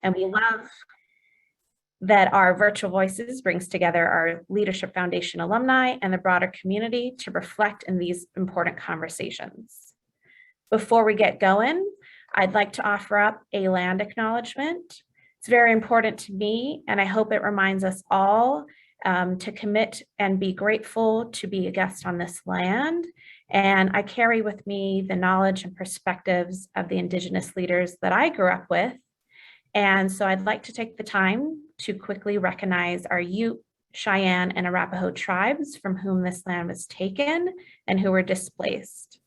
And we love that our Virtual Voices brings together our Leadership Foundation alumni and the broader community to reflect in these important conversations. Before we get going, I'd like to offer up a land acknowledgement. It's very important to me, and I hope it reminds us all to commit and be grateful to be a guest on this land. And I carry with me the knowledge and perspectives of the Indigenous leaders that I grew up with. And so I'd like to take the time to quickly recognize our Ute, Cheyenne, and Arapaho tribes from whom this land was taken and who were displaced.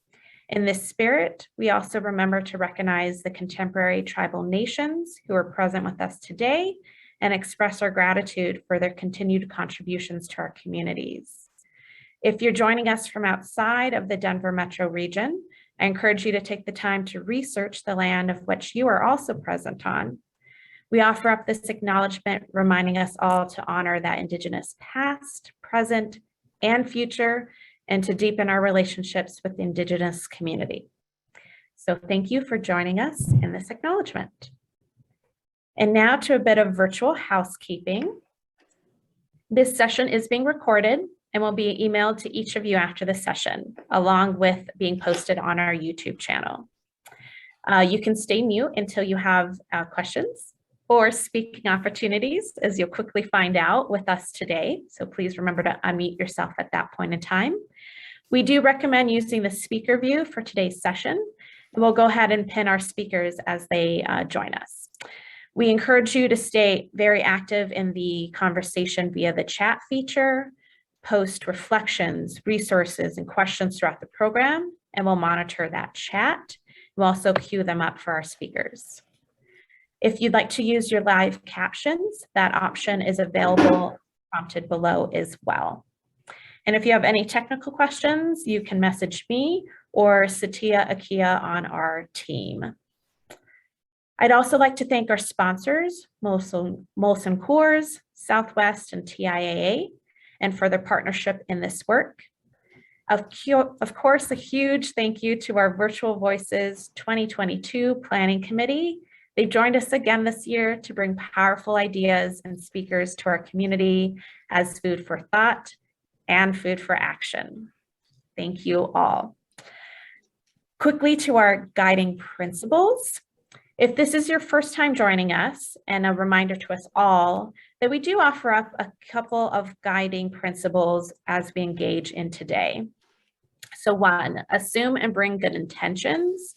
In this spirit, we also remember to recognize the contemporary tribal nations who are present with us today and express our gratitude for their continued contributions to our communities. If you're joining us from outside of the Denver metro region, I encourage you to take the time to research the land of which you are also present on. We offer up this acknowledgement, reminding us all to honor that Indigenous past, present, and future, and to deepen our relationships with the Indigenous community. So thank you for joining us in this acknowledgement. And now to a bit of virtual housekeeping. This session is being recorded and will be emailed to each of you after the session, along with being posted on our YouTube channel. You can stay mute until you have questions or speaking opportunities, as you'll quickly find out with us today. So please remember to unmute yourself at that point in time. We do recommend using the speaker view for today's session, and we'll go ahead and pin our speakers as they join us. We encourage you to stay very active in the conversation via the chat feature, post reflections, resources, and questions throughout the program, and we'll monitor that chat. We'll also queue them up for our speakers. If you'd like to use your live captions, that option is available, prompted below as well. And if you have any technical questions, you can message me or Satya Akia on our team. I'd also like to thank our sponsors, Molson Coors, Southwest, and TIAA, and for their partnership in this work. Of course, a huge thank you to our Virtual Voices 2022 Planning Committee. They've joined us again this year to bring powerful ideas and speakers to our community as food for thought and food for action. Thank you all. Quickly to our guiding principles. If this is your first time joining us, and a reminder to us all that we do offer up a couple of guiding principles as we engage in today. So one, assume and bring good intentions.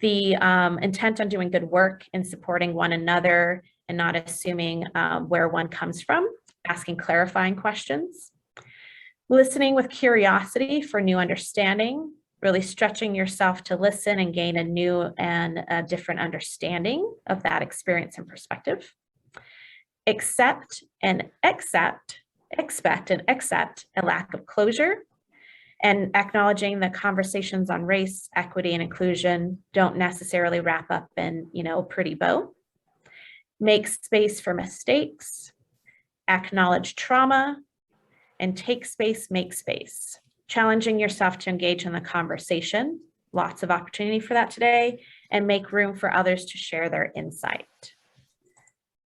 The intent on doing good work and supporting one another and not assuming where one comes from, asking clarifying questions. Listening with curiosity for new understanding, really stretching yourself to listen and gain a new and a different understanding of that experience and perspective. Expect and accept a lack of closure, and acknowledging that conversations on race, equity, and inclusion don't necessarily wrap up in, a pretty bow. Make space for mistakes, acknowledge trauma, and take space, make space. Challenging yourself to engage in the conversation, lots of opportunity for that today, and make room for others to share their insight.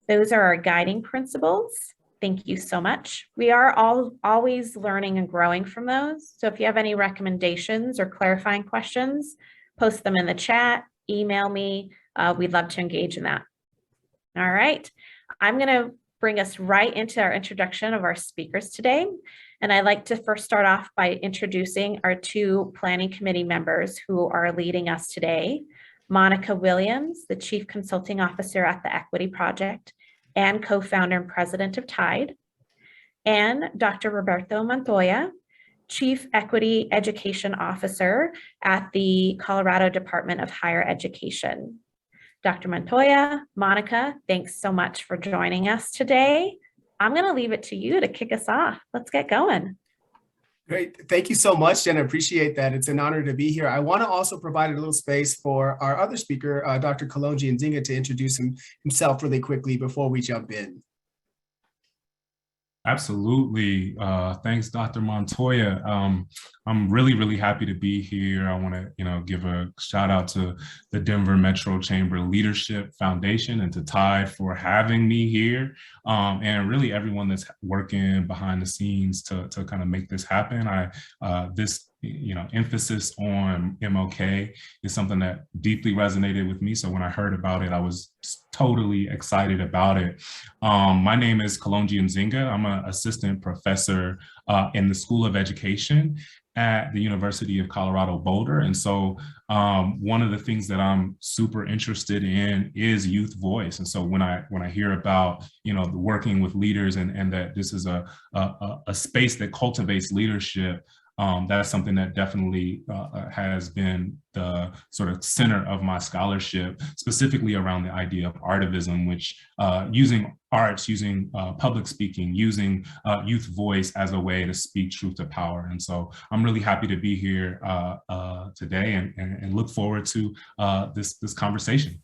Those are our guiding principles. Thank you so much. We are always learning and growing from those. So if you have any recommendations or clarifying questions, post them in the chat, email me. We'd love to engage in that. All right, I'm gonna bring us right into our introduction of our speakers today. And I'd like to first start off by introducing our two planning committee members who are leading us today. Monica Williams, the Chief Consulting Officer at the Equity Project and co-founder and president of TIDE, and Dr. Roberto Montoya, Chief Equity Education Officer at the Colorado Department of Higher Education. Dr. Montoya, Monica, thanks so much for joining us today. I'm going to leave it to you to kick us off. Let's get going. Great. Thank you so much, Jen. I appreciate that. It's an honor to be here. I want to also provide a little space for our other speaker, Dr. Kalonji Nzinga, to introduce himself really quickly before we jump in. Absolutely. Thanks, Dr. Montoya. I'm really, really happy to be here. I want to, give a shout out to the Denver Metro Chamber Leadership Foundation and to Tide for having me here, and really everyone that's working behind the scenes to kind of make this happen. This emphasis on MLK is something that deeply resonated with me. So when I heard about it, I was totally excited about it. My name is Kalonji Nzinga. I'm an assistant professor in the School of Education at the University of Colorado Boulder. And so one of the things that I'm super interested in is youth voice. And so when I hear about, the working with leaders and that this is a space that cultivates leadership, that's something that definitely has been the sort of center of my scholarship, specifically around the idea of artivism, which using arts, using public speaking, using youth voice as a way to speak truth to power. And so I'm really happy to be here today and look forward to this conversation.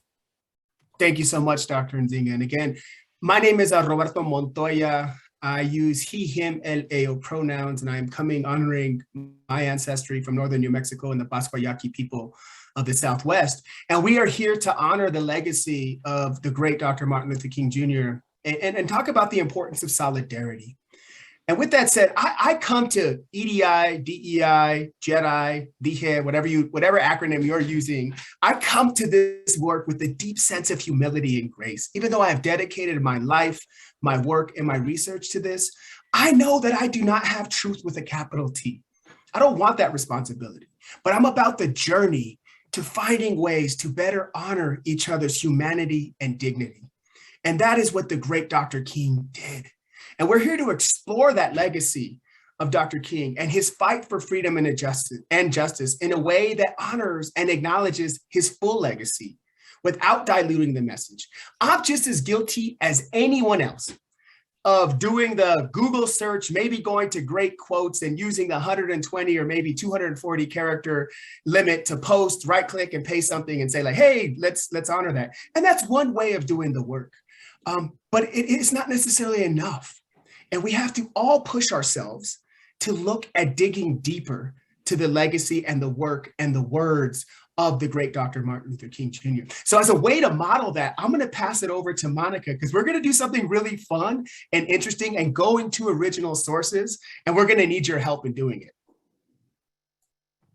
Thank you so much, Dr. Nzinga. And again, my name is Roberto Montoya. I use he, him, él, ello pronouns, and I am honoring my ancestry from northern New Mexico and the Pascuayaqui people of the Southwest. And we are here to honor the legacy of the great Dr. Martin Luther King Jr. and talk about the importance of solidarity. And with that said, I come to EDI, DEI, JEDI, DHE, whatever acronym you're using, I come to this work with a deep sense of humility and grace. Even though I have dedicated my life, my work, and my research to this, I know that I do not have truth with a capital T. I don't want that responsibility, but I'm about the journey to finding ways to better honor each other's humanity and dignity. And that is what the great Dr. King did. And we're here to explore that legacy of Dr. King and his fight for freedom and justice in a way that honors and acknowledges his full legacy without diluting the message. I'm just as guilty as anyone else of doing the Google search, maybe going to great quotes and using the 120 or maybe 240 character limit to post, right click and paste something and say like, hey, let's honor that. And that's one way of doing the work. But it is not necessarily enough. And we have to all push ourselves to look at digging deeper to the legacy and the work and the words of the great Dr. Martin Luther King Jr. So as a way to model that, I'm going to pass it over to Monica because we're going to do something really fun and interesting and go into original sources. And we're going to need your help in doing it.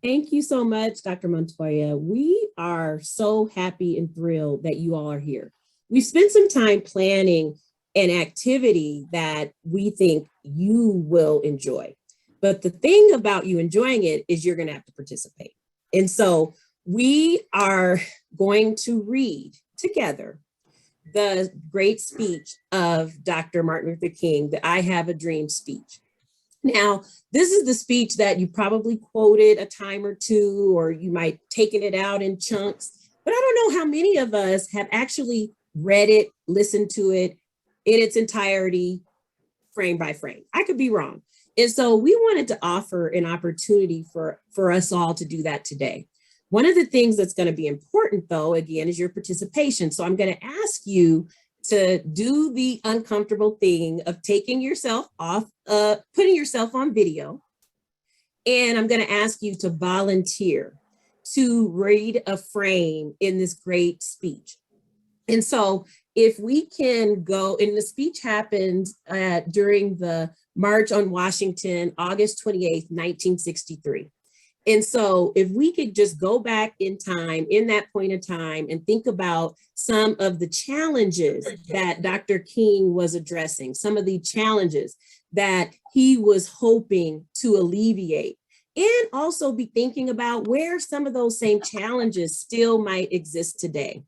Thank you so much, Dr. Montoya. We are so happy and thrilled that you all are here. We've spent some time planning an activity that we think you will enjoy. But the thing about you enjoying it is you're going to have to participate. And so we are going to read together the great speech of Dr. Martin Luther King, the I Have a Dream speech. Now, this is the speech that you probably quoted a time or two, or you might taken it out in chunks, but I don't know how many of us have actually read it, listened to it in its entirety, frame by frame. I could be wrong. And so we wanted to offer an opportunity for us all to do that today. One of the things that's going to be important, though, again, is your participation. So I'm going to ask you to do the uncomfortable thing of taking yourself off, putting yourself on video. And I'm going to ask you to volunteer to read a frame in this great speech. And so if we can go, and the speech happened during the March on Washington, August 28th, 1963. And so if we could just go back in time, in that point of time, and think about some of the challenges that Dr. King was addressing, some of the challenges that he was hoping to alleviate, and also be thinking about where some of those same challenges still might exist today.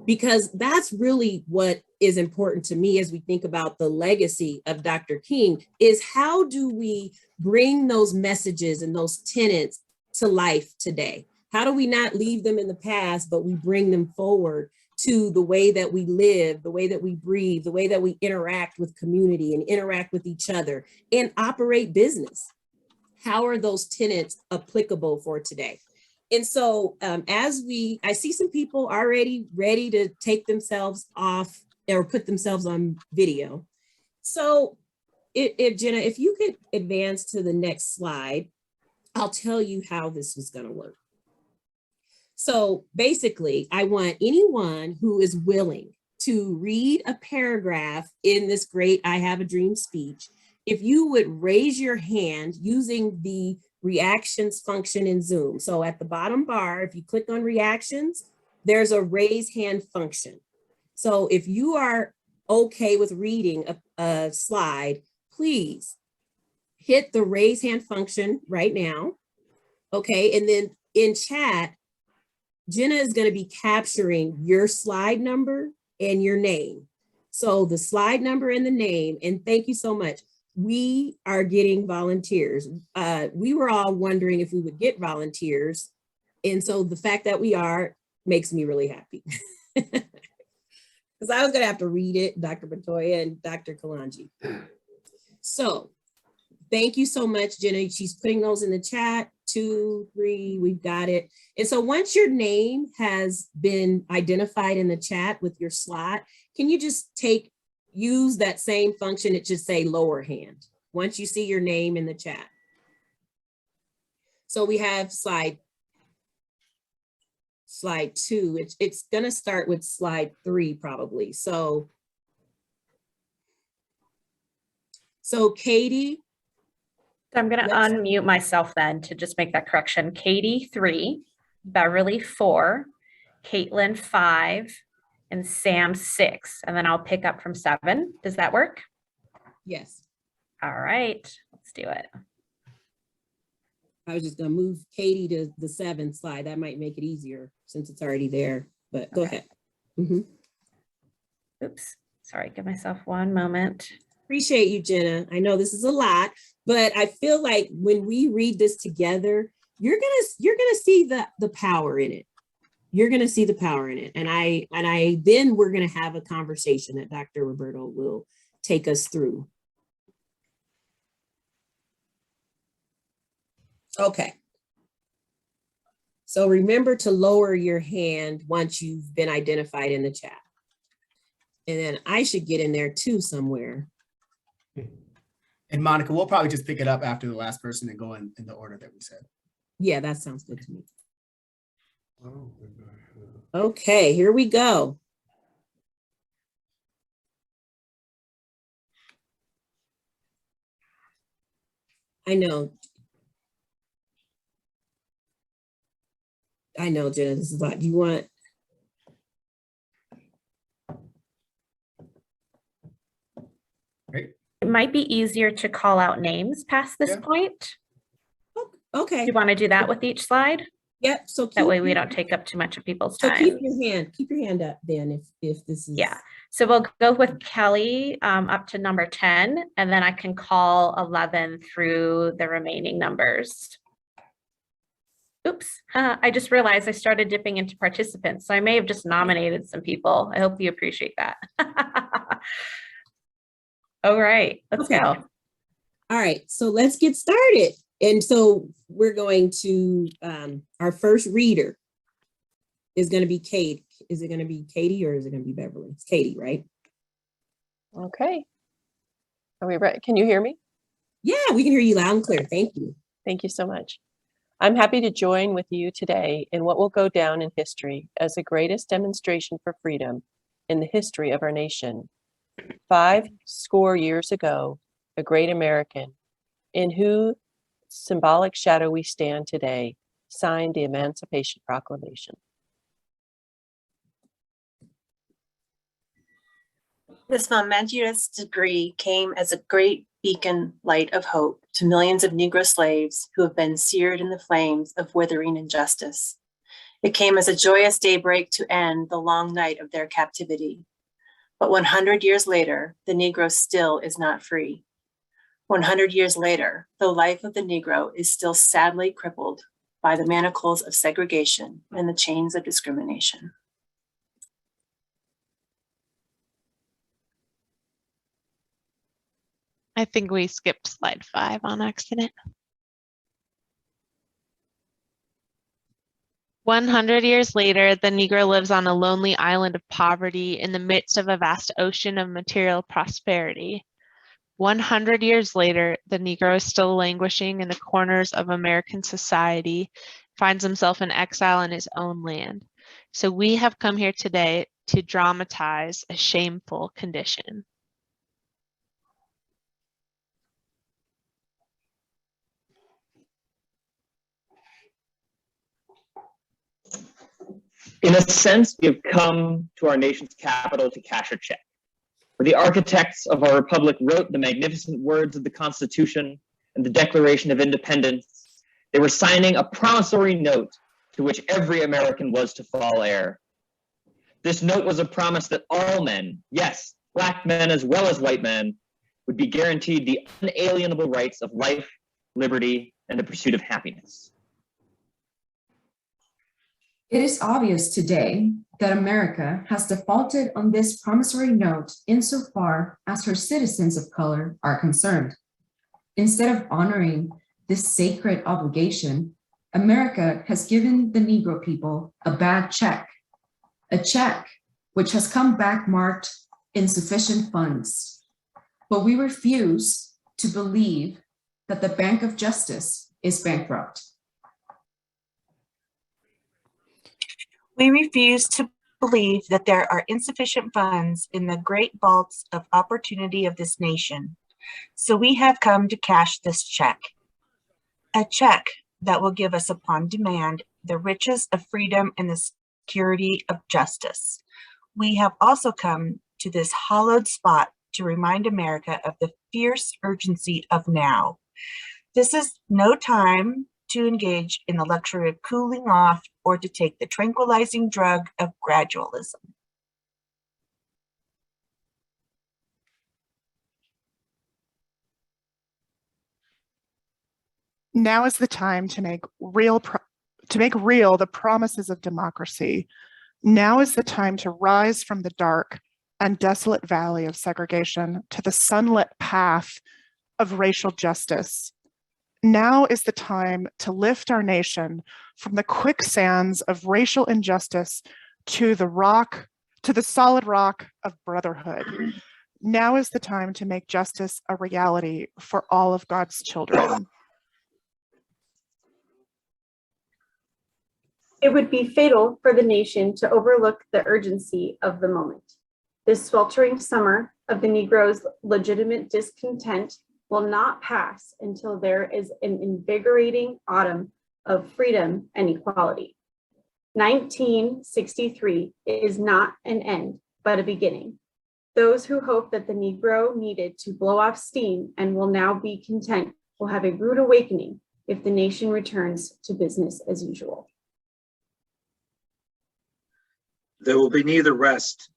Because that's really what is important to me as we think about the legacy of Dr. King, is how do we bring those messages and those tenets to life today? How do we not leave them in the past, but we bring them forward to the way that we live, the way that we breathe, the way that we interact with community and interact with each other and operate business? How are those tenets applicable for today? And so I see some people already ready to take themselves off or put themselves on video. So if Jenna, if you could advance to the next slide, I'll tell you how this was going to work. So basically, I want anyone who is willing to read a paragraph in this great I Have a Dream speech, if you would raise your hand using the reactions function in Zoom. So at the bottom bar, if you click on reactions, there's a raise hand function. So if you are okay with reading a slide, please hit the raise hand function right now. Okay, and then in chat, Jenna is going to be capturing your slide number and your name. So the slide number and the name, and thank you so much. We are getting volunteers. We were all wondering if we would get volunteers. And so the fact that we are makes me really happy. Because I was going to have to read it, Dr. Montoya and Dr. Kalanji. So thank you so much, Jenna. She's putting those in the chat. 2, 3, we've got it. And so once your name has been identified in the chat with your slot, can you just use that same function? It should say lower hand once you see your name in the chat. So we have slide 2. It's going to start with slide 3 probably. So Katie. I'm going to unmute myself then to just make that correction. Katie 3, Beverly 4, Caitlin 5, and Sam 6. And then I'll pick up from 7. Does that work? Yes. All right, let's do it. I was just going to move Katie to the 7th slide. That might make it easier since it's already there, but go ahead. Oops, sorry, give myself one moment. Appreciate you, Jenna. I know this is a lot, but I feel like when we read this together, you're gonna see the power in it. You're gonna see the power in it, and I then we're gonna have a conversation that Dr. Roberto will take us through. Okay. So remember to lower your hand once you've been identified in the chat, and then I should get in there too somewhere. And Monica, we'll probably just pick it up after the last person and go in the order that we said. Yeah, that sounds good to me. Okay, here we go. I know, Jenna, this is a lot. Do you want? Great. It might be easier to call out names past this point. Okay. Do you want to do that with each slide? Yep. So that way we don't take up too much of people's time. So keep your hand up then if this is. Yeah. So we'll go with Kelly up to number 10, and then I can call 11 through the remaining numbers. Oops, I just realized I started dipping into participants, so I may have just nominated some people. I hope you appreciate that. All right, let's go. All right, so let's get started. And so we're going to, our first reader is going to be Kate. Is it going to be Katie or is it going to be Beverly? It's Katie, right? Okay. Are we ready? Can you hear me? Yeah, we can hear you loud and clear. Thank you. Thank you so much. I'm happy to join with you today in what will go down in history as the greatest demonstration for freedom in the history of our nation. 5 score years ago, a great American, in whose symbolic shadow we stand today, signed the Emancipation Proclamation. This momentous degree came as a great beacon light of hope to millions of Negro slaves who have been seared in the flames of withering injustice. It came as a joyous daybreak to end the long night of their captivity. But 100 years later, the Negro still is not free. 100 years later, the life of the Negro is still sadly crippled by the manacles of segregation and the chains of discrimination. I think we skipped slide 5 on accident. 100 years later, the Negro lives on a lonely island of poverty in the midst of a vast ocean of material prosperity. 100 years later, the Negro is still languishing in the corners of American society, finds himself in exile in his own land. So we have come here today to dramatize a shameful condition. In a sense, we have come to our nation's capital to cash a check. Where the architects of our republic wrote the magnificent words of the Constitution and the Declaration of Independence, they were signing a promissory note to which every American was to fall heir. This note was a promise that all men, yes, Black men as well as white men, would be guaranteed the unalienable rights of life, liberty, and the pursuit of happiness. It is obvious today that America has defaulted on this promissory note insofar as her citizens of color are concerned. Instead of honoring this sacred obligation, America has given the Negro people a bad check, a check which has come back marked insufficient funds. But we refuse to believe that the Bank of Justice is bankrupt. We refuse to believe that there are insufficient funds in the great vaults of opportunity of this nation. So we have come to cash this check, a check that will give us upon demand the riches of freedom and the security of justice. We have also come to this hallowed spot to remind America of the fierce urgency of now. This is no time to engage in the luxury of cooling off or to take the tranquilizing drug of gradualism. Now is the time to make real the promises of democracy. Now is the time to rise from the dark and desolate valley of segregation to the sunlit path of racial justice. Now is the time to lift our nation from the quicksands of racial injustice to the solid rock of brotherhood. Now is the time to make justice a reality for all of God's children. It would be fatal for the nation to overlook the urgency of the moment. This sweltering summer of the Negro's legitimate discontent will not pass until there is an invigorating autumn of freedom and equality. 1963 is not an end, but a beginning. Those who hope that the Negro needed to blow off steam and will now be content will have a rude awakening if the nation returns to business as usual. There will be neither rest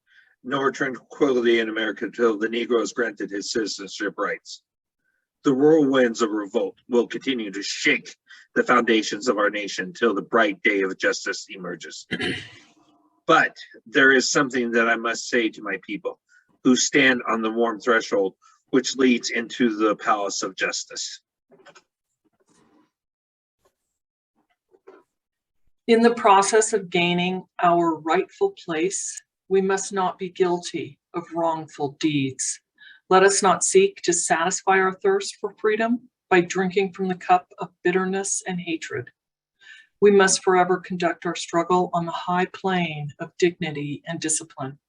nor tranquility in America until the Negro is granted his citizenship rights. The whirlwinds of revolt will continue to shake the foundations of our nation till the bright day of justice emerges. But there is something that I must say to my people who stand on the warm threshold which leads into the palace of justice. In the process of gaining our rightful place, we must not be guilty of wrongful deeds. Let us not seek to satisfy our thirst for freedom by drinking from the cup of bitterness and hatred. We must forever conduct our struggle on the high plane of dignity and discipline.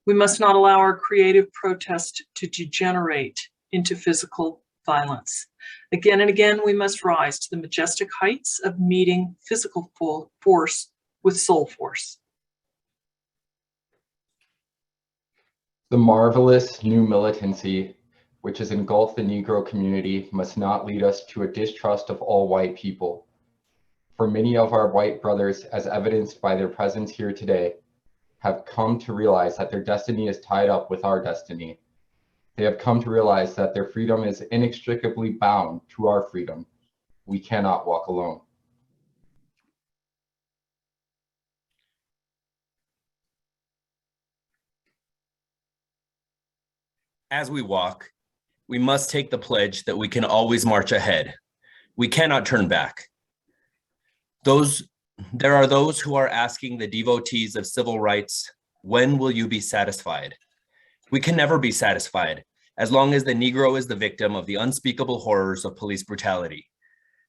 We must not allow our creative protest to degenerate into physical violence. Again and again, we must rise to the majestic heights of meeting physical force with soul force. The marvelous new militancy which has engulfed the Negro community must not lead us to a distrust of all white people. For many of our white brothers, as evidenced by their presence here today, have come to realize that their destiny is tied up with our destiny. They have come to realize that their freedom is inextricably bound to our freedom. We cannot walk alone. As we walk, we must take the pledge that we can always march ahead. We cannot turn back. There are those who are asking the devotees of civil rights, when will you be satisfied? We can never be satisfied as long as the Negro is the victim of the unspeakable horrors of police brutality.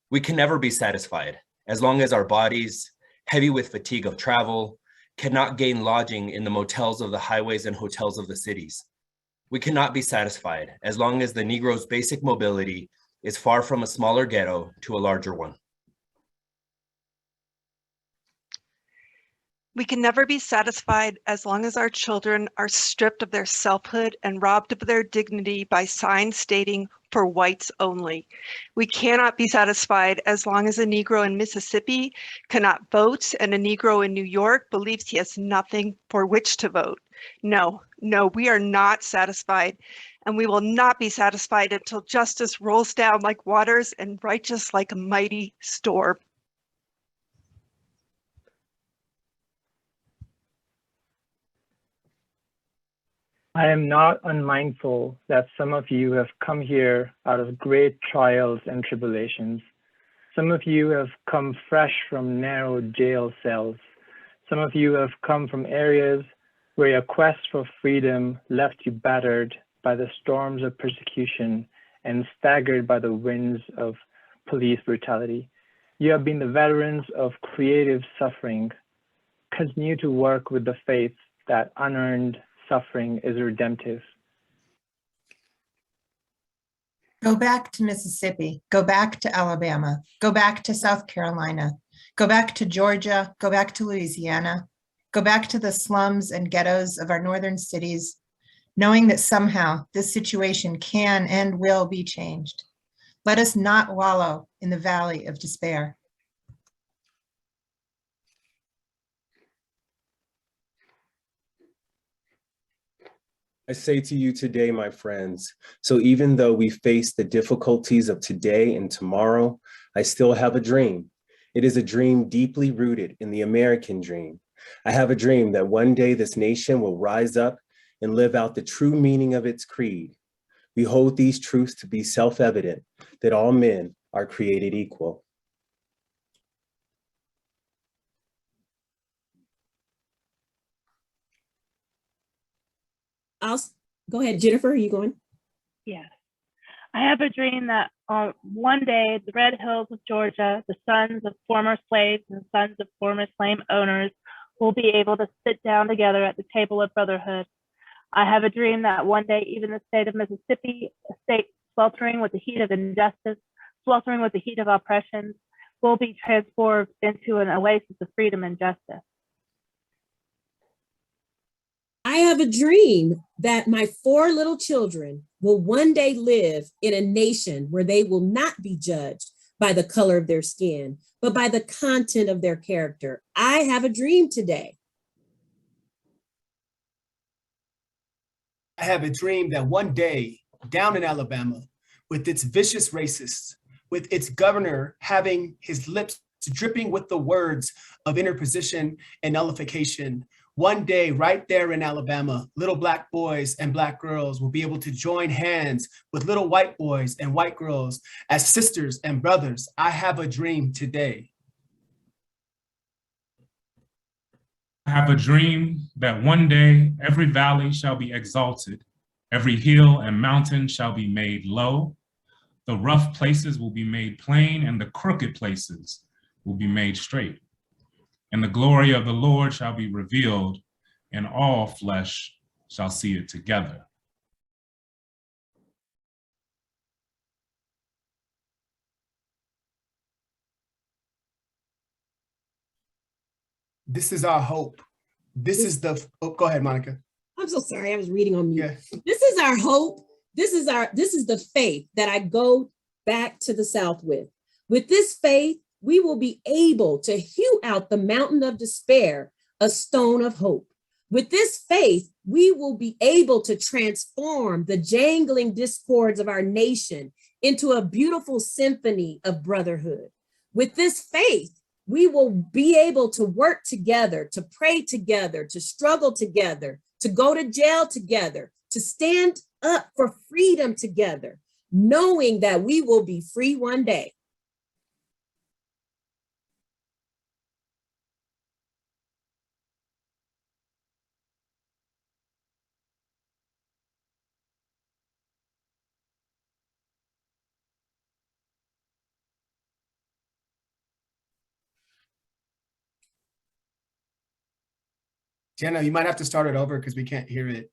We can never be satisfied, as long as our bodies, heavy with fatigue of travel, cannot gain lodging in the motels of the highways and hotels of the cities. We cannot be satisfied, as long as the Negro's basic mobility is far from a smaller ghetto to a larger one. We can never be satisfied as long as our children are stripped of their selfhood and robbed of their dignity by signs stating "for whites only." We cannot be satisfied as long as a Negro in Mississippi cannot vote and a Negro in New York believes he has nothing for which to vote. No, we are not satisfied, and we will not be satisfied until justice rolls down like waters and righteous like a mighty storm. I am not unmindful that some of you have come here out of great trials and tribulations. Some of you have come fresh from narrow jail cells. Some of you have come from areas where your quest for freedom left you battered by the storms of persecution and staggered by the winds of police brutality. You have been the veterans of creative suffering. Continue to work with the faith that unearned suffering is redemptive. Go back to Mississippi, go back to Alabama, go back to South Carolina, go back to Georgia, go back to Louisiana, go back to the slums and ghettos of our northern cities, knowing that somehow this situation can and will be changed. Let us not wallow in the valley of despair. I say to you today, my friends, so even though we face the difficulties of today and tomorrow, I still have a dream. It is a dream deeply rooted in the American dream. I have a dream that one day this nation will rise up and live out the true meaning of its creed. We hold these truths to be self-evident, that all men are created equal. Go ahead, Jennifer, are you going? Yes. I have a dream that one day the red hills of Georgia, the sons of former slaves and sons of former slave owners will be able to sit down together at the table of brotherhood. I have a dream that one day even the state of Mississippi, a state sweltering with the heat of injustice, sweltering with the heat of oppression, will be transformed into an oasis of freedom and justice. I have a dream that my 4 little children will one day live in a nation where they will not be judged by the color of their skin, but by the content of their character. I have a dream today. I have a dream that one day down in Alabama, with its vicious racists, with its governor having his lips dripping with the words of interposition and nullification, one day right there in Alabama, little Black boys and Black girls will be able to join hands with little white boys and white girls as sisters and brothers. I have a dream today. I have a dream that one day every valley shall be exalted, every hill and mountain shall be made low, the rough places will be made plain, and the crooked places will be made straight. And the glory of the Lord shall be revealed, and all flesh shall see it together. This is our hope. This is the, oh, go ahead, Monica. I'm so sorry, I was reading on mute. Yeah. This is our hope. This is the faith that I go back to the South with. With this faith, we will be able to hew out the mountain of despair, a stone of hope. With this faith, we will be able to transform the jangling discords of our nation into a beautiful symphony of brotherhood. With this faith, we will be able to work together, to pray together, to struggle together, to go to jail together, to stand up for freedom together, knowing that we will be free one day. Jenna, you might have to start it over because we can't hear it.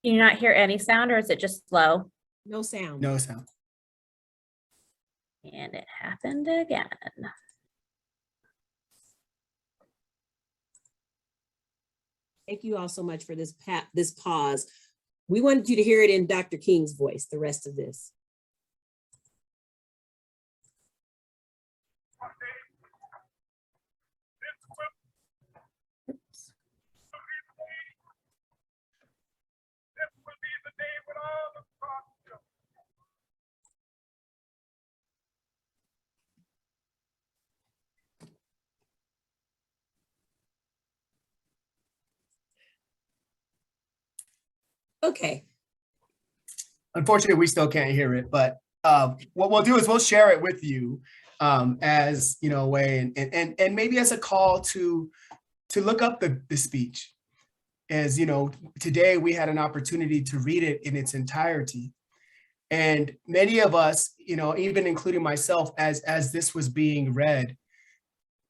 Can you not hear any sound, or is it just slow? No sound. No sound. And it happened again. Thank you all so much for this pause. We wanted you to hear it in Dr. King's voice, the rest of this. Okay. Unfortunately, we still can't hear it, but what we'll do is we'll share it with you as, you know, a way and maybe as a call to look up the speech. As you know, today we had an opportunity to read it in its entirety. And many of us, you know, even including myself, as this was being read,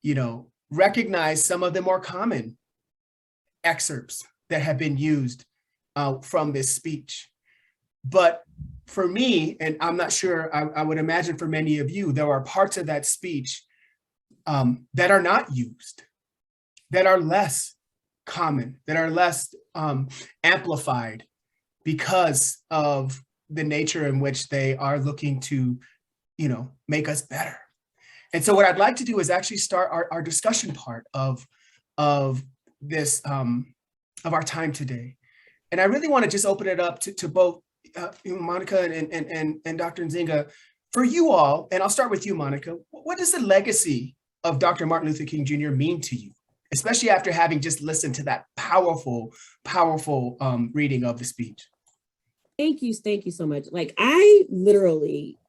you know, recognize some of the more common excerpts that have been used from this speech. But for me, and I'm not sure, I would imagine for many of you, there are parts of that speech that are not used, that are less common, that are less amplified because of the nature in which they are looking to, you know, make us better. And so what I'd like to do is actually start our discussion part of this, of our time today. And I really want to just open it up to both Monica and Dr. Nzinga. For you all, and I'll start with you, Monica, what does the legacy of Dr. Martin Luther King Jr. mean to you, especially after having just listened to that powerful reading of the speech? Thank you so much. Like, I literally,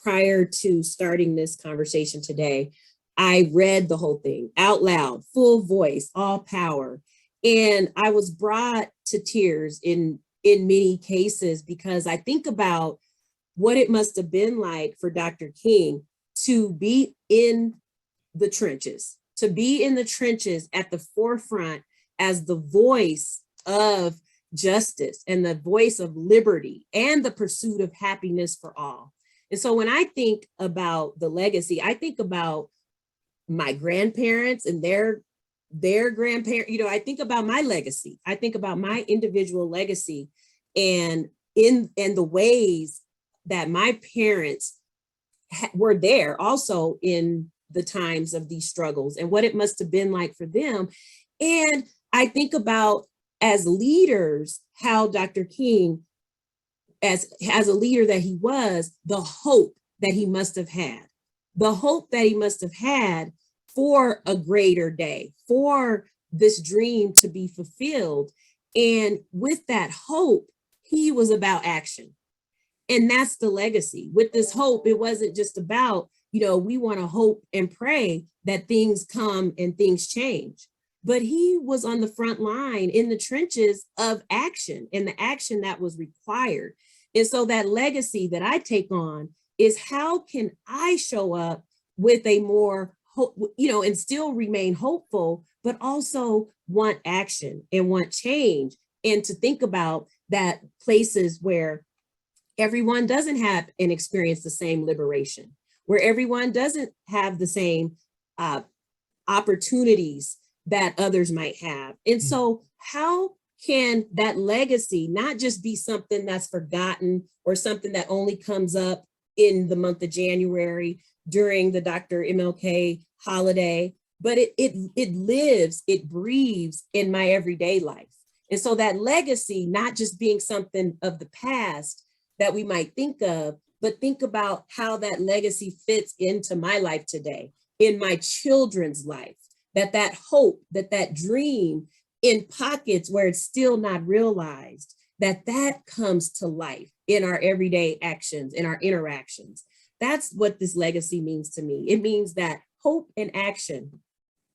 prior to starting this conversation today, I read the whole thing out loud, full voice, all power. And I was brought to tears in many cases, because I think about what it must have been like for Dr. King to be in the trenches, at the forefront as the voice of justice and the voice of liberty and the pursuit of happiness for all. And so when I think about the legacy, I think about my grandparents and their grandparents. You know, I think about my legacy. I think about my individual legacy, and in the ways that my parents were there also in the times of these struggles and what it must have been like for them. And I think about, as leaders, how Dr. King, as a leader that he was, the hope that he must have had, for a greater day, for this dream to be fulfilled. And with that hope, he was about action. And that's the legacy. With this hope, it wasn't just about, you know, we want to hope and pray that things come and things change. But he was on the front line in the trenches of action, and the action that was required. And so that legacy that I take on is, how can I show up with a more hope, you know, and still remain hopeful, but also want action and want change, and to think about that places where everyone doesn't have and experience the same liberation, where everyone doesn't have the same opportunities that others might have. And so how can that legacy not just be something that's forgotten or something that only comes up in the month of January during the Dr. MLK holiday, but it lives, it breathes in my everyday life. And so that legacy, not just being something of the past that we might think of, but think about how that legacy fits into my life today, in my children's life, that hope, that dream in pockets where it's still not realized, that comes to life in our everyday actions, in our interactions. That's what this legacy means to me. It means that hope and action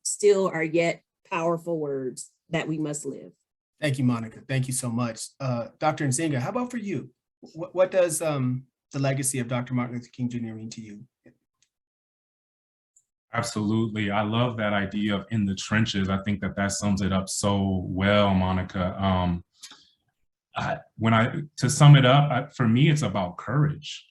still are yet powerful words that we must live. Thank you, Monica. Thank you so much. Dr. Nzinga, how about for you? What does the legacy of Dr. Martin Luther King Jr. mean to you? Absolutely. I love that idea of in the trenches. I think that that sums it up so well, Monica. To sum it up, for me, it's about courage,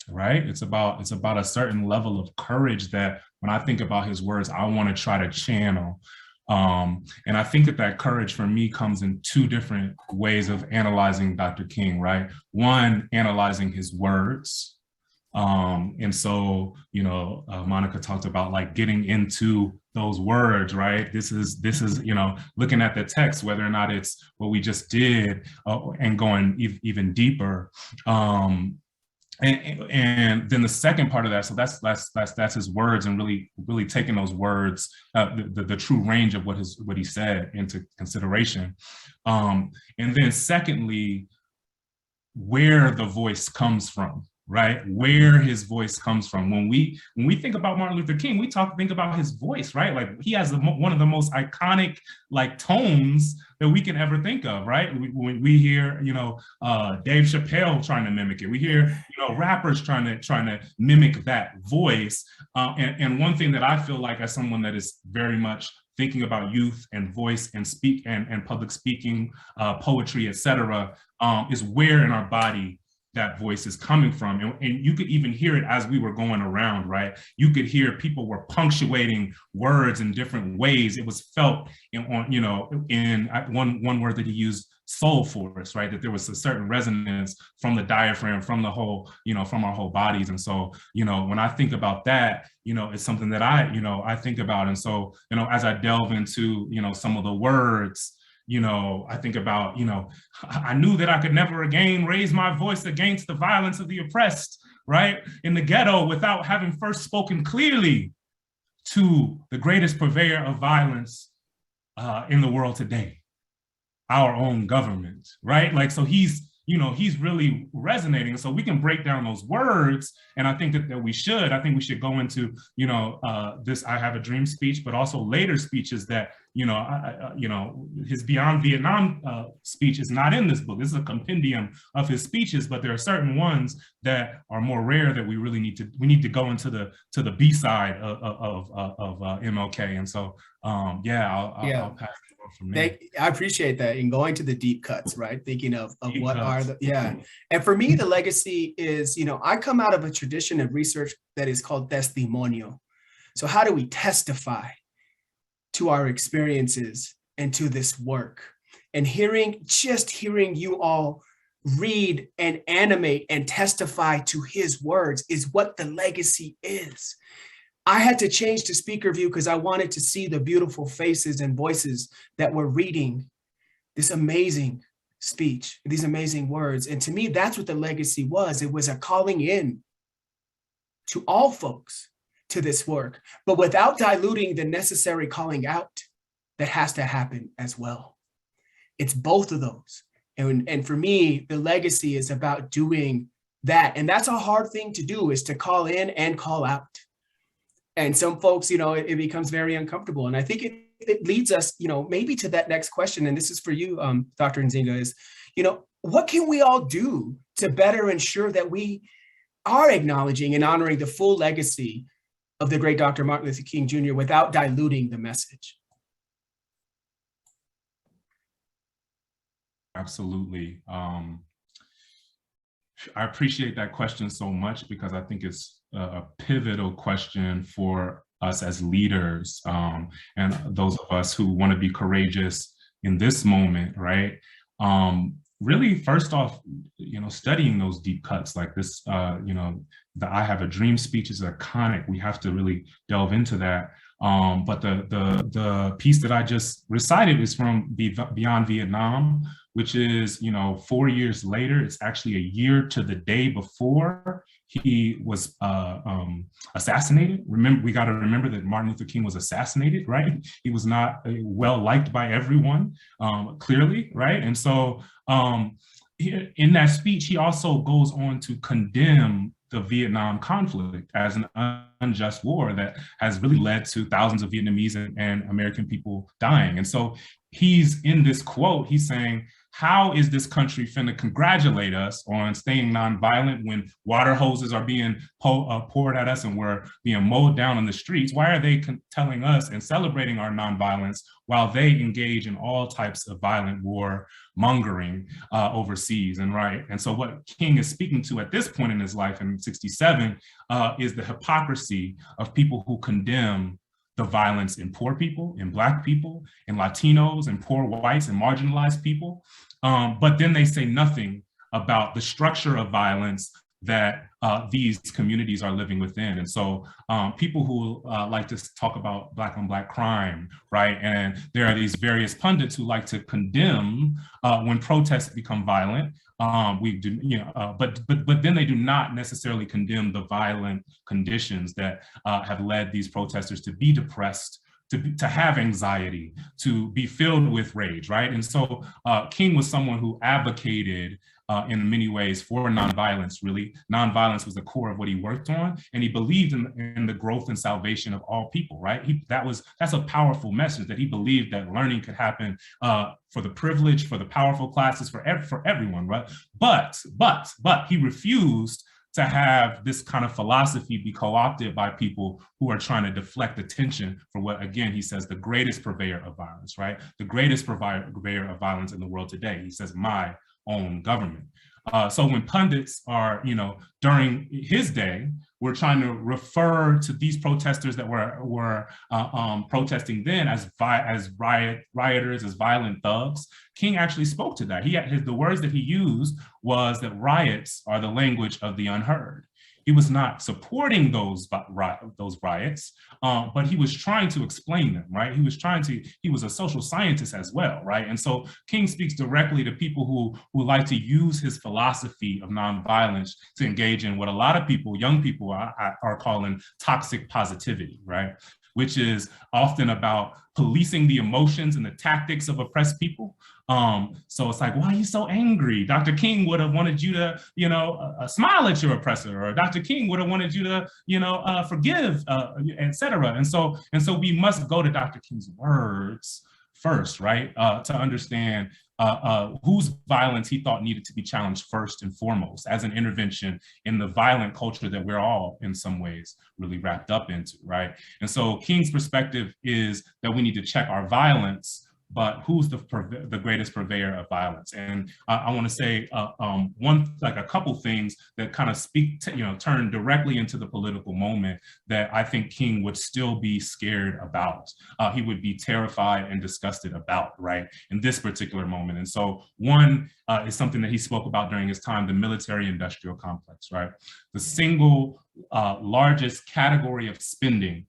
right? It's about a certain level of courage that when I think about his words, I want to try to channel. And I think that that courage for me comes in two different ways of analyzing Dr. King, right? One, analyzing his words. And so, Monica talked about like getting into those words, right? This is, looking at the text, whether or not it's what we just did and going even deeper. And then the second part of that, so that's his words, and really taking those words, the true range of what he said into consideration. And then secondly, where the voice comes from, right? Where his voice comes from. When we think about Martin Luther King, we think about his voice, right? Like he has one of the most iconic like tones that we can ever think of, right? When we hear, Dave Chappelle trying to mimic it, we hear, rappers trying to mimic that voice. And one thing that I feel like as someone that is very much thinking about youth and voice and speak and public speaking, poetry, etc., is where in our body that voice is coming from. And you could even hear it as we were going around, right? You could hear people were punctuating words in different ways. It was felt in one word that he used, soul force, right? That there was a certain resonance from the diaphragm, from the whole, from our whole bodies. And so, when I think about that, it's something that I think about. And so, as I delve into, some of the words, I think about, I knew that I could never again raise my voice against the violence of the oppressed, right? In the ghetto without having first spoken clearly to the greatest purveyor of violence in the world today, our own government, right? Like, so he's really resonating. So we can break down those words. And I think that we should. I think we should go into, this I Have a Dream speech, but also later speeches that, his Beyond Vietnam speech is not in this book. This is a compendium of his speeches, but there are certain ones that are more rare that we really need to go into the B side of MLK. And so, I'll pass it on from there. I appreciate that. And going to the deep cuts, right? Thinking of what are and for me, the legacy is, I come out of a tradition of research that is called testimonio. So how do we testify to our experiences and to this work? And hearing you all read and animate and testify to his words is what the legacy is. I had to change to speaker view because I wanted to see the beautiful faces and voices that were reading this amazing speech, these amazing words. And to me, that's what the legacy was. It was a calling in to all folks to this work, but without diluting the necessary calling out that has to happen as well. It's both of those. And for me, the legacy is about doing that. And that's a hard thing to do, is to call in and call out. And some folks, it becomes very uncomfortable. And I think it leads us, maybe to that next question. And this is for you, Dr. Nzinga, is, what can we all do to better ensure that we are acknowledging and honoring the full legacy of the great Dr. Martin Luther King Jr. without diluting the message? Absolutely. I appreciate that question so much, because I think it's a pivotal question for us as leaders, and those of us who want to be courageous in this moment, right? Really, first off, studying those deep cuts like this, the I Have a Dream speech is iconic. We have to really delve into that. But the piece that I just recited is from Beyond Vietnam, which is, 4 years later. It's actually a year to the day before he was assassinated. We got to remember that Martin Luther King was assassinated, right? He was not well liked by everyone, clearly, right? And so in that speech, he also goes on to condemn the Vietnam conflict as an unjust war that has really led to thousands of Vietnamese and American people dying. And so he's in this quote, he's saying, how is this country finna congratulate us on staying nonviolent when water hoses are being poured at us and we're being mowed down on the streets? Why are they telling us and celebrating our nonviolence while they engage in all types of violent war mongering overseas? And so what King is speaking to at this point in his life in 67 is the hypocrisy of people who condemn the violence in poor people, in Black people, in Latinos, and poor whites, and marginalized people. But then they say nothing about the structure of violence that these communities are living within. And so people who like to talk about Black on Black crime, right? And there are these various pundits who like to condemn when protests become violent. We do, but then they do not necessarily condemn the violent conditions that have led these protesters to be depressed, to have anxiety, to be filled with rage, right? And so King was someone who advocated in many ways for nonviolence, really. Nonviolence was the core of what he worked on, and he believed in the growth and salvation of all people, right? That's a powerful message, that he believed that learning could happen for the privileged, for the powerful classes, for everyone, right? But he refused to have this kind of philosophy be co-opted by people who are trying to deflect attention for what, again, he says, the greatest purveyor of violence, right? The greatest purveyor of violence in the world today. He says, my own government. So when pundits are, during his day, we're trying to refer to these protesters that were protesting then as rioters, as violent thugs, King actually spoke to that. The words that he used was that riots are the language of the unheard. He was not supporting those riots, but he was trying to explain them, right? He was a social scientist as well, right? And so King speaks directly to people who like to use his philosophy of nonviolence to engage in what a lot of people, young people are calling toxic positivity, right? Which is often about policing the emotions and the tactics of oppressed people. So it's like, why are you so angry? Dr. King would have wanted you to, smile at your oppressor, or Dr. King would have wanted you to, forgive, etc. And so we must go to Dr. King's words first, right? To understand whose violence he thought needed to be challenged first and foremost as an intervention in the violent culture that we're all in some ways really wrapped up into, right? And so King's perspective is that we need to check our violence, but who's the greatest purveyor of violence? And I want to say a couple things that kind of speak to, turn directly into the political moment that I think King would still be scared about. He would be terrified and disgusted about, right, in this particular moment. And so one is something that he spoke about during his time, the military-industrial complex, right? The single largest category of spending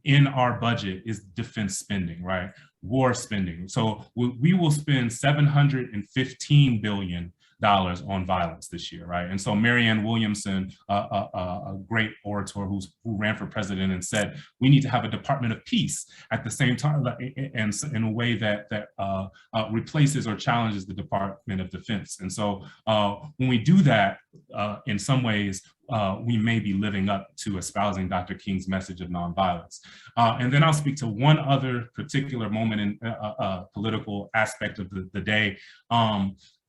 in our budget is defense spending, right? War spending. So we will spend $715 billion on violence this year, right? And so Marianne Williamson, a great orator who ran for president, and said, we need to have a Department of Peace at the same time, and in a way that replaces or challenges the Department of Defense. And so when we do that, in some ways, we may be living up to espousing Dr. King's message of nonviolence. And then I'll speak to one other particular moment in political aspect of the day,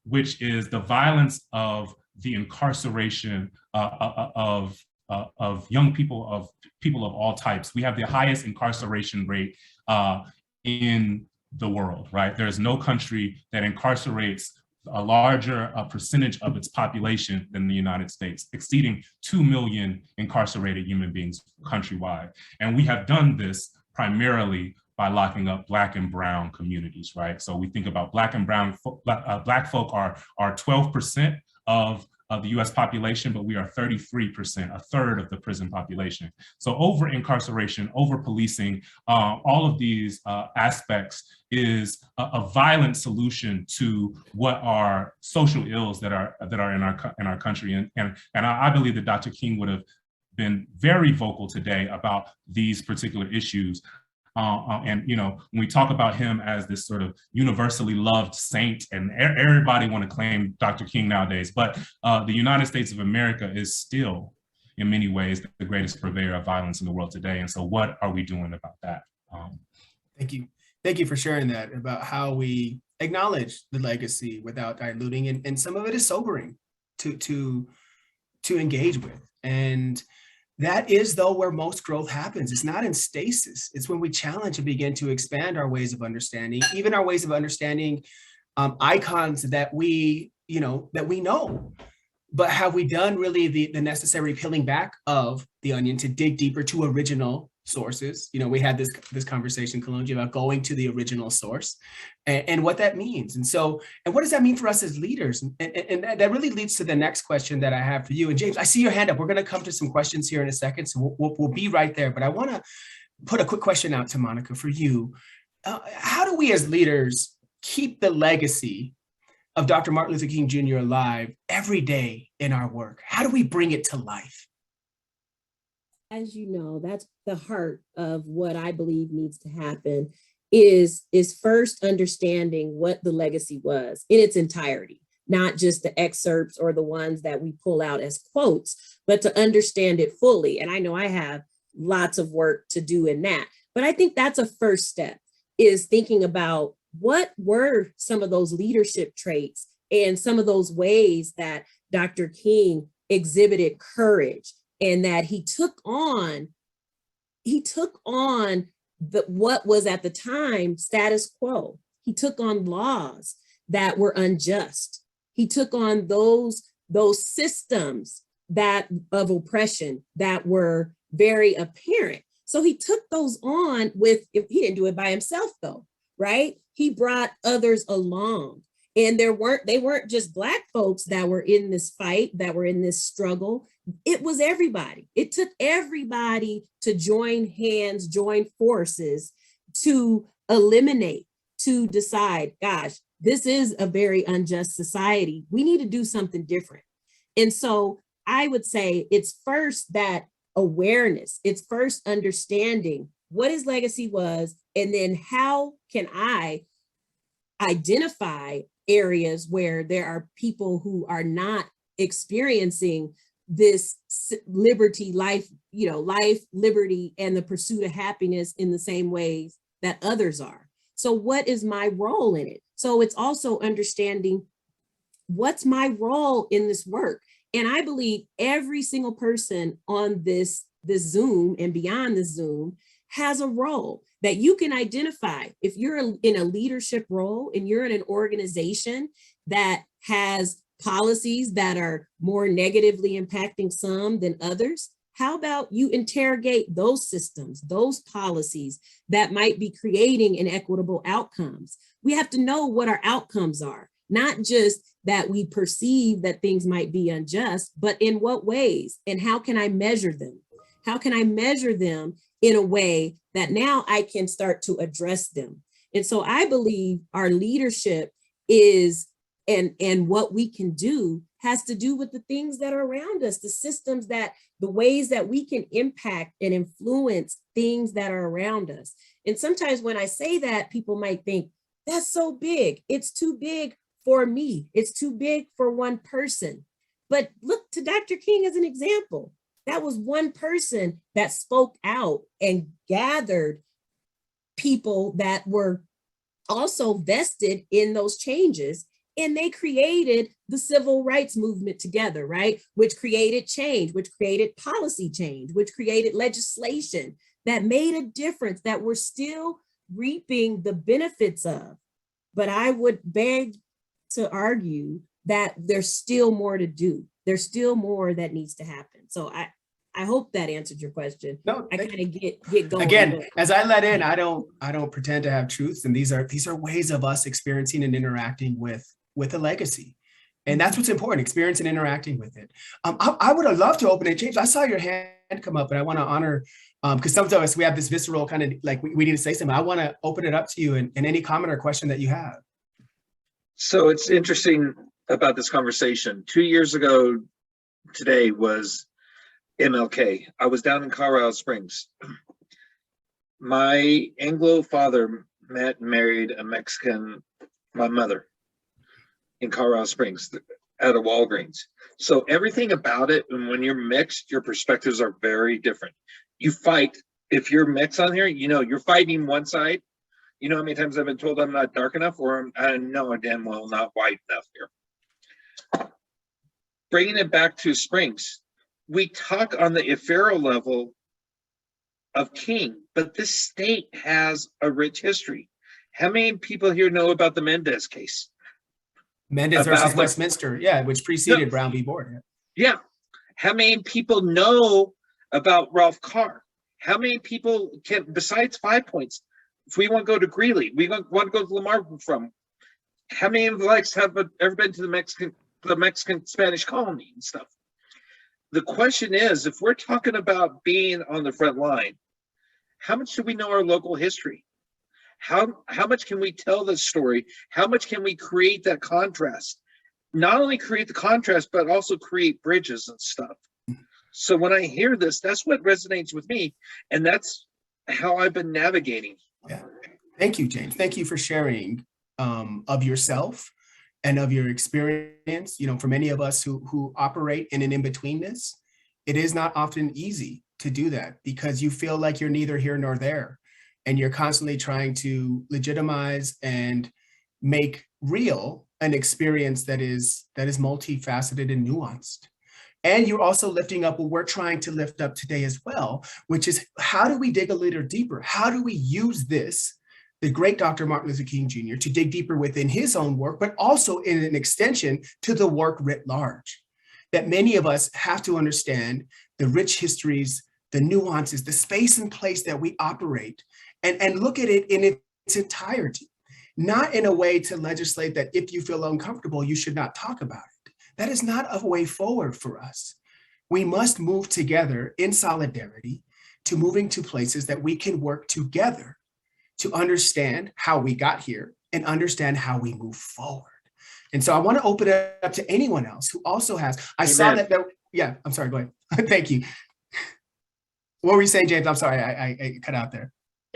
which is the violence of the incarceration of young people, of people of all types. We have the highest incarceration rate in the world, right? There's no country that incarcerates a larger percentage of its population than the United States, exceeding 2 million incarcerated human beings countrywide. And we have done this primarily by locking up Black and brown communities, right? So we think about Black and brown, Black folk are 12% of the US population, but we are 33%, a third of the prison population. So over incarceration, over policing, all of these aspects is a violent solution to what are social ills that are in our country. And I believe that Dr. King would have been very vocal today about these particular issues. And when we talk about him as this sort of universally loved saint, and everybody want to claim Dr. King nowadays, but the United States of America is still, in many ways, the greatest purveyor of violence in the world today. And so what are we doing about that? Thank you for sharing that, about how we acknowledge the legacy without diluting, and some of it is sobering to engage with. And that is, though, where most growth happens. It's not in stasis. It's when we challenge and begin to expand our ways of understanding, even our ways of understanding icons that we know. But have we done really the necessary peeling back of the onion to dig deeper to original sources? We had this conversation, Kalonji, about going to the original source and what that means. And what does that mean for us as leaders? And that really leads to the next question that I have for you. And James, I see your hand up. We're going to come to some questions here in a second, so we'll be right there. But I want to put a quick question out to Monica for you. How do we as leaders keep the legacy of Dr. Martin Luther King Jr. alive every day in our work? How do we bring it to life? As you know, that's the heart of what I believe needs to happen is first understanding what the legacy was in its entirety, not just the excerpts or the ones that we pull out as quotes, but to understand it fully. And I know I have lots of work to do in that, but I think that's a first step, is thinking about what were some of those leadership traits and some of those ways that Dr. King exhibited courage, and that he took on what was at the time status quo. He took on laws that were unjust. He took on those systems of oppression that were very apparent. So he took those on he didn't do it by himself though, right? He brought others along. And they weren't just Black folks that were in this fight, that were in this struggle. It was everybody. It took everybody to join hands, join forces to eliminate, to decide, gosh, this is a very unjust society. We need to do something different. And so I would say it's first that awareness. It's first understanding what his legacy was, and then how can I identify areas where there are people who are not experiencing this liberty, life, liberty, and the pursuit of happiness in the same ways that others are. So what is my role in it? So it's also understanding what's my role in this work. And I believe every single person on this Zoom and beyond the Zoom has a role that you can identify. If you're in a leadership role and you're in an organization that has policies that are more negatively impacting some than others, how about you interrogate those systems, those policies that might be creating inequitable outcomes? We have to know what our outcomes are, not just that we perceive that things might be unjust, but in what ways, and how can I measure them? How can I measure them in a way that now I can start to address them? And so I believe our leadership is, and what we can do has to do with the things that are around us, the systems the ways that we can impact and influence things that are around us. And sometimes when I say that, people might think, that's so big. It's too big for me. It's too big for one person. But look to Dr. King as an example. That was one person that spoke out and gathered people that were also vested in those changes. And they created the civil rights movement together, right? Which created change, which created policy change, which created legislation that made a difference that we're still reaping the benefits of. But I would beg to argue that there's still more to do. There's still more that needs to happen. So I hope that answered your question. No, I kind of get going. Again, as I let in, I don't pretend to have truths, and these are ways of us experiencing and interacting with a legacy. And that's what's important, experience and interacting with it. I would have loved to open it. James, I saw your hand come up, and I want to honor, because some of us, we have this visceral kind of like, we need to say something. I want to open it up to you and any comment or question that you have. So it's interesting about this conversation. 2 years ago today was MLK. I was down in Colorado Springs. My Anglo father met and married a Mexican, my mother, in Colorado Springs at a Walgreens. So everything about it, and when you're mixed, your perspectives are very different. You fight, if you're mixed on here, you're fighting one side, You know how many times I've been told I'm not dark enough, or I know I'm damn well not white enough here. Bringing it back to Springs, we talk on the ephemeral level of King, but this state has a rich history. How many people here know about the Mendez case? Mendez versus Westminster, yeah, which preceded Brown v. Board. Yeah. How many people know about Ralph Carr? How many people can, besides 5 Points, if we want to go to Greeley, we want to go to Lamar from, how many of us have ever been to the Mexican Spanish colony and stuff? The question is, if we're talking about being on the front line, how much do we know our local history? How much can we tell this story? How much can we create that contrast? Not only create the contrast, but also create bridges and stuff. So when I hear this, that's what resonates with me. And that's how I've been navigating. Yeah. Thank you, James. Thank you for sharing of yourself and of your experience. You know, for many of us who operate in an in-betweenness, it is not often easy to do that because you feel like you're neither here nor there. And you're constantly trying to legitimize and make real an experience that is multifaceted and nuanced. And you're also lifting up what we're trying to lift up today as well, which is how do we dig a little deeper? How do we use this, the great Dr. Martin Luther King Jr., to dig deeper within his own work, but also in an extension to the work writ large? That many of us have to understand the rich histories, the nuances, the space and place that we operate, and look at it in its entirety. Not in a way to legislate that if you feel uncomfortable, you should not talk about it. That is not a way forward for us. We must move together in solidarity to moving to places that we can work together to understand how we got here and understand how we move forward. And so I want to open it up to anyone else who also has, I saw that there, yeah, I'm sorry, go ahead. Thank you. What were you saying, James? I'm sorry, I cut out there.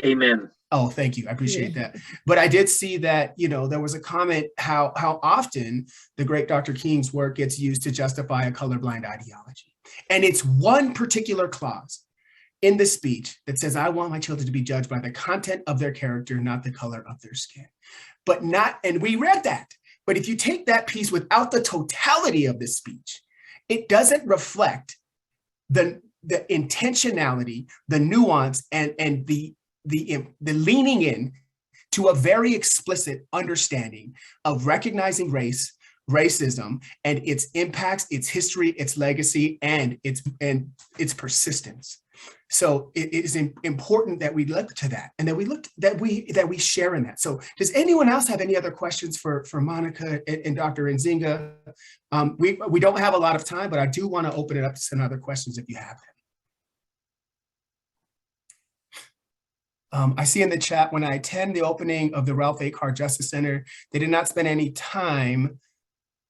Amen. Oh, thank you. I appreciate that. But I did see that, you know, there was a comment how often the great Dr. King's work gets used to justify a colorblind ideology. And it's one particular clause in the speech that says, I want my children to be judged by the content of their character, not the color of their skin. But not, and we read that. But if you take that piece without the totality of the speech, it doesn't reflect the intentionality, the nuance, and the leaning in to a very explicit understanding of recognizing racism and its impacts, its history, its legacy, and its persistence. So it is important that we look to that, and that we share in that. So does anyone else have any other questions for Monica and Dr. Nzinga? We don't have a lot of time, but I do want to open it up to some other questions if you have them. I see in the chat, when I attend the opening of the Ralph A. Carr Justice Center, they did not spend any time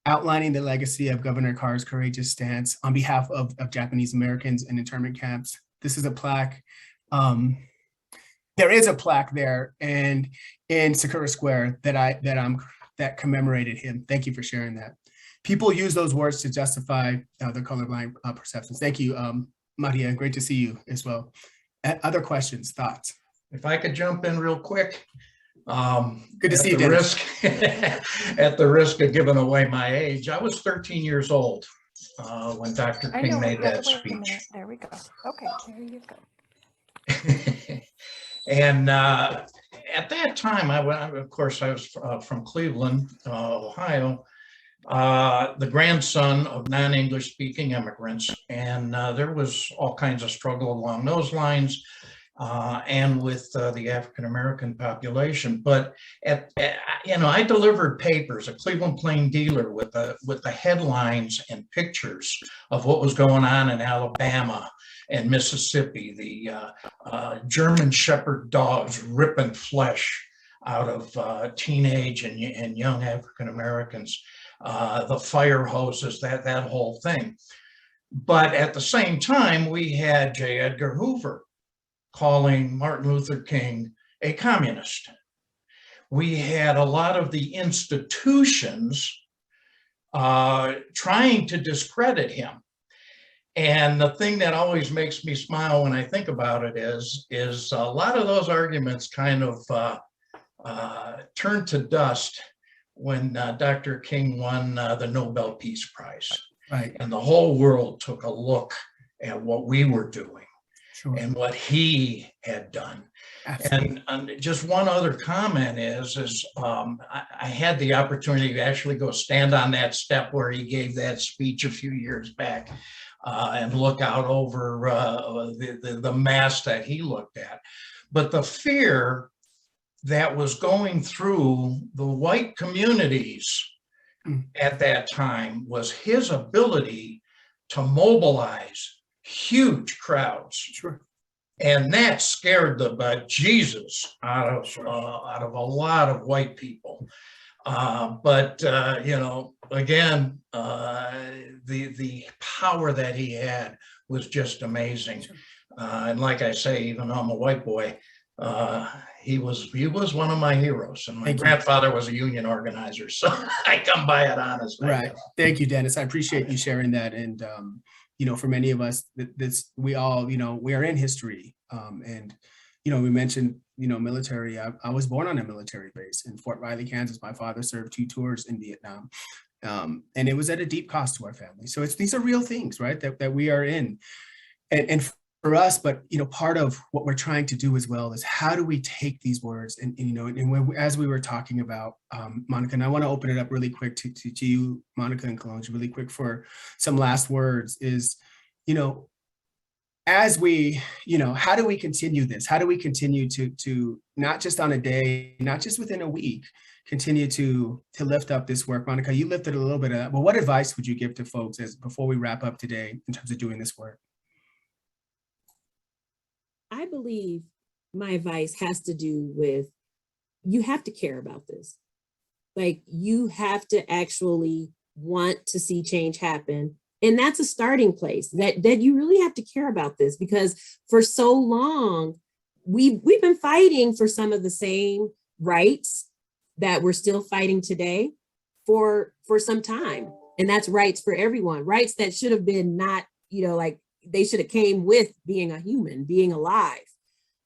outlining the legacy of Governor Carr's courageous stance on behalf of Japanese Americans in internment camps. This is a plaque. There is a plaque there and in Sakura Square that commemorated him. Thank you for sharing that. People use those words to justify the colorblind perceptions. Thank you, Maria. Great to see you as well. Other questions, thoughts? If I could jump in real quick. Good to see you, Dennis. At the risk of giving away my age, I was 13 years old when Dr. King made that speech. There we go. Okay, there you go. And at that time, I was from Cleveland, Ohio, the grandson of non-English speaking immigrants. And there was all kinds of struggle along those lines. And with the African-American population. But I delivered papers, a Cleveland Plain Dealer with the headlines and pictures of what was going on in Alabama and Mississippi, the German Shepherd dogs ripping flesh out of teenage and young African-Americans, the fire hoses, that whole thing. But at the same time, we had J. Edgar Hoover calling Martin Luther King a communist. We had a lot of the institutions trying to discredit him. And the thing that always makes me smile when I think about it is a lot of those arguments kind of turned to dust when Dr. King won the Nobel Peace Prize. Right. And the whole world took a look at what we were doing and what he had done. And just one other comment is I had the opportunity to actually go stand on that step where he gave that speech a few years back and look out over the mass that he looked at. But the fear that was going through the white communities at that time was his ability to mobilize huge crowds. Sure. And that scared the bejesus out of a lot of white people. But you know, again, the power that he had was just amazing. And like I say, even though I'm a white boy, he was one of my heroes. And my grandfather was a union organizer, so I come by it honest. Right. Thank you, Dennis. I appreciate you sharing that. And you know, for many of us, we all, you know, we are in history. And, you know, we mentioned, you know, military. I was born on a military base in Fort Riley, Kansas. My father served 2 tours in Vietnam. And it was at a deep cost to our family. So these are real things, right, that we are in. And for us, but, you know, part of what we're trying to do as well is how do we take these words and you know, and when, as we were talking about, Monica, and I want to open it up really quick to you, Monica and Kalonji, really quick for some last words is, you know, as we, you know, how do we continue this? How do we continue to not just on a day, not just within a week, continue to lift up this work? Monica, you lifted a little bit of that, but what advice would you give to folks before we wrap up today in terms of doing this work? I believe my advice has to do with, you have to care about this. Like, you have to actually want to see change happen. And that's a starting place, that you really have to care about this, because for so long, we've been fighting for some of the same rights that we're still fighting today for some time. And that's rights for everyone, rights that should have been not, you know, like they should have came with being a human, being alive.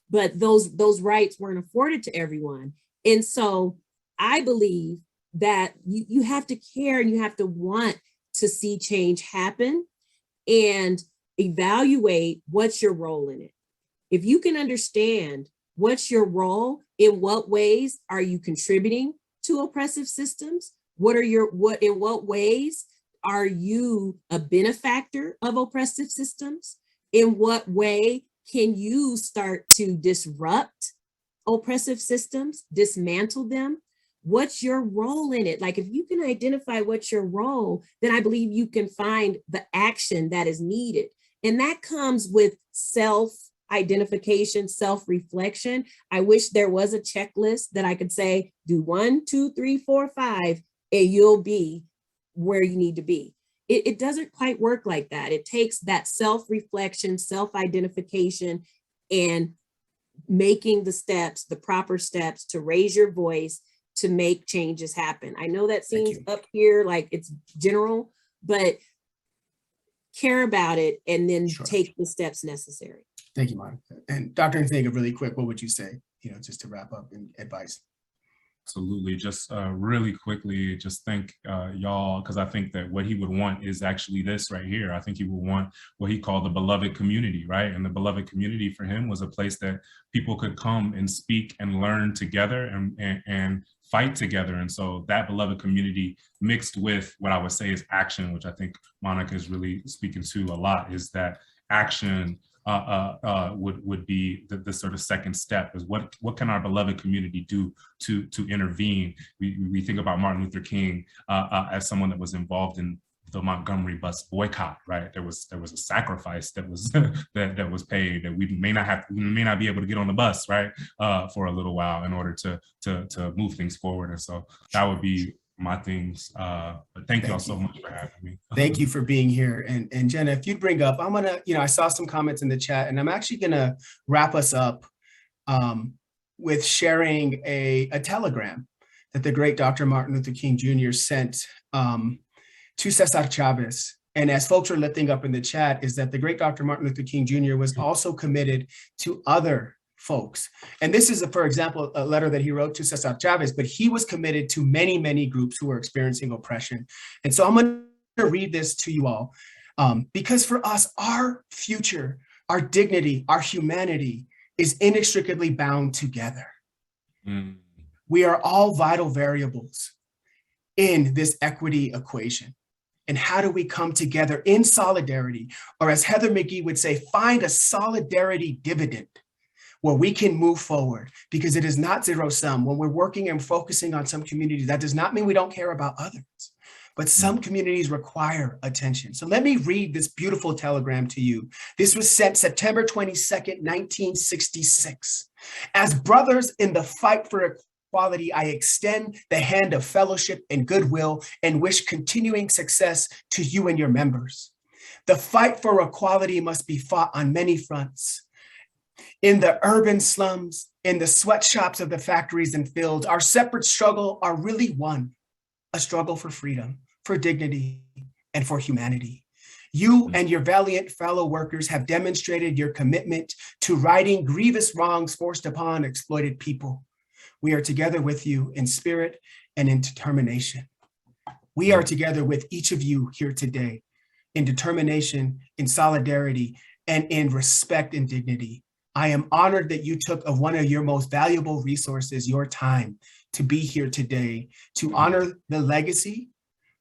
But those rights weren't afforded to everyone. And so I believe that you have to care and you have to want to see change happen and evaluate what's your role in it. If you can understand what's your role, in what ways are you contributing to oppressive systems? In what ways are you a benefactor of oppressive systems? In what way can you start to disrupt oppressive systems, dismantle them? What's your role in it? Like, if you can identify what's your role, then I believe you can find the action that is needed. And that comes with self-identification, self-reflection. I wish there was a checklist that I could say, do 1, 2, 3, 4, 5, and you'll be where you need to be. It doesn't quite work like that. It takes that self-reflection, self-identification, and making the steps, the proper steps to raise your voice to make changes happen. I know that seems up here like it's general, but care about it and then take the steps necessary. Thank you, Monica. And Dr. Nzinga, really quick, what would you say, you know, just to wrap up in advice? Absolutely. Just really quickly, just thank y'all, because I think that what he would want is actually this right here. I think he would want what he called the beloved community, right? And the beloved community for him was a place that people could come and speak and learn together and fight together. And so that beloved community mixed with what I would say is action, which I think Monica is really speaking to a lot, is that action would be the sort of second step, is what can our beloved community do to intervene? We think about Martin Luther King as someone that was involved in the Montgomery bus boycott, right? There was a sacrifice that was that was paid, that we may not be able to get on the bus, right, for a little while in order to move things forward. And so that would be my things. But thank you all so much for having me. Thank you for being here. And Jenna, if you'd bring up, I'm gonna, I saw some comments in the chat, and I'm actually gonna wrap us up with sharing a telegram that the great Dr. Martin Luther King Jr. sent to Cesar Chavez. And as folks are lifting up in the chat, is that the great Dr. Martin Luther King Jr. was also committed to other folks. And this is, for example, a letter that he wrote to Cesar Chavez, but he was committed to many, many groups who were experiencing oppression. And so I'm going to read this to you all, because for us, our future, our dignity, our humanity is inextricably bound together. We are all vital variables in this equity equation. And how do we come together in solidarity? Or as Heather McGee would say, find a solidarity dividend where we can move forward, because it is not zero sum. When we're working and focusing on some communities, that does not mean we don't care about others, but some communities require attention. So let me read this beautiful telegram to you. This was sent September 22nd, 1966. As brothers in the fight for equality, I extend the hand of fellowship and goodwill and wish continuing success to you and your members. The fight for equality must be fought on many fronts. In the urban slums, in the sweatshops of the factories and fields, our separate struggle are really one, a struggle for freedom, for dignity, and for humanity. You and your valiant fellow workers have demonstrated your commitment to righting grievous wrongs forced upon exploited people. We are together with you in spirit and in determination. We are together with each of you here today in determination, in solidarity, and in respect and dignity. I am honored that you took of one of your most valuable resources, your time, to be here today, to honor the legacy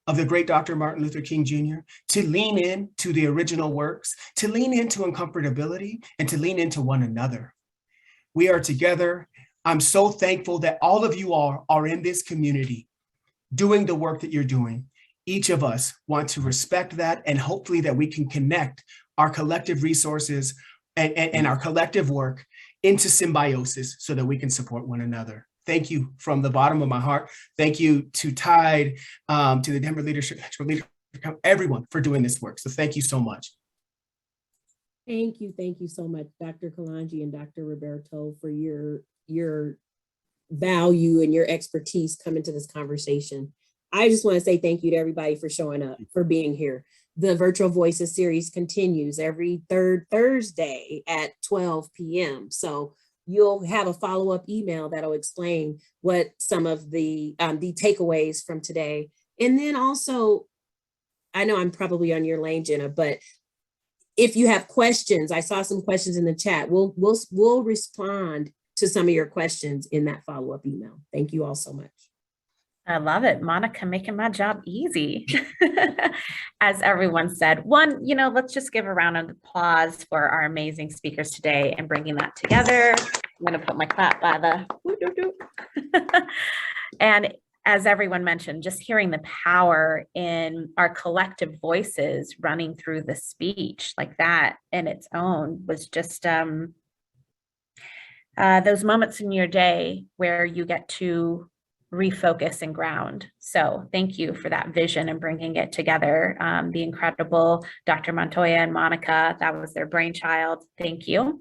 of the great Dr. Martin Luther King Jr., to lean in to the original works, to lean into uncomfortability, and to lean into one another. We are together. I'm so thankful that all of you are in this community doing the work that you're doing. Each of us want to respect that, and hopefully that we can connect our collective resources and our collective work into symbiosis so that we can support one another. Thank you from the bottom of my heart. Thank you to Tide, to the Denver Leadership, everyone for doing this work. So thank you so much. Thank you so much, Dr. Kalanji and Dr. Roberto, for your value and your expertise coming to this conversation. I just want to say thank you to everybody for showing up, for being here. The Virtual Voices series continues every third Thursday at 12 p.m. So you'll have a follow-up email that'll explain what some of the takeaways from today. And then also, I know I'm probably on your lane, Jenna, but if you have questions, I saw some questions in the chat. We'll respond to some of your questions in that follow-up email. Thank you all so much. I love it. Monica making my job easy. As everyone said, let's just give a round of applause for our amazing speakers today and bringing that together. I'm going to put my clap by the, and as everyone mentioned, just hearing the power in our collective voices running through the speech like that in its own was just those moments in your day where you get to refocus and ground. So thank you for that vision and bringing it together. The incredible Dr. Montoya and Monica, that was their brainchild. Thank you.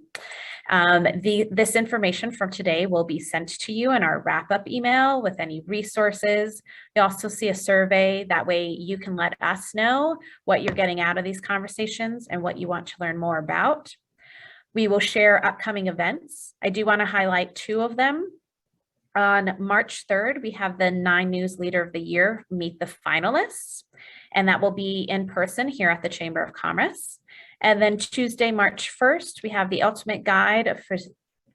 This information from today will be sent to you in our wrap-up email with any resources. You also see a survey. That way you can let us know what you're getting out of these conversations and what you want to learn more about. We will share upcoming events. I do want to highlight two of them. On March 3rd, we have the 9 News Leader of the Year meet the finalists, and that will be in person here at the Chamber of Commerce. And then Tuesday, March 1st, we have the Ultimate Guide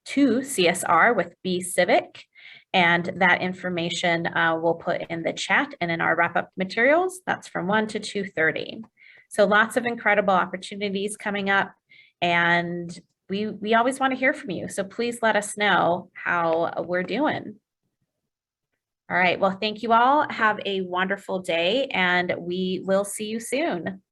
to CSR with Be Civic, and that information we'll put in the chat and in our wrap-up materials. That's from 1 to 2:30. So lots of incredible opportunities coming up, and we always want to hear from you. So please let us know how we're doing. All right, well, thank you all. Have a wonderful day, and we will see you soon.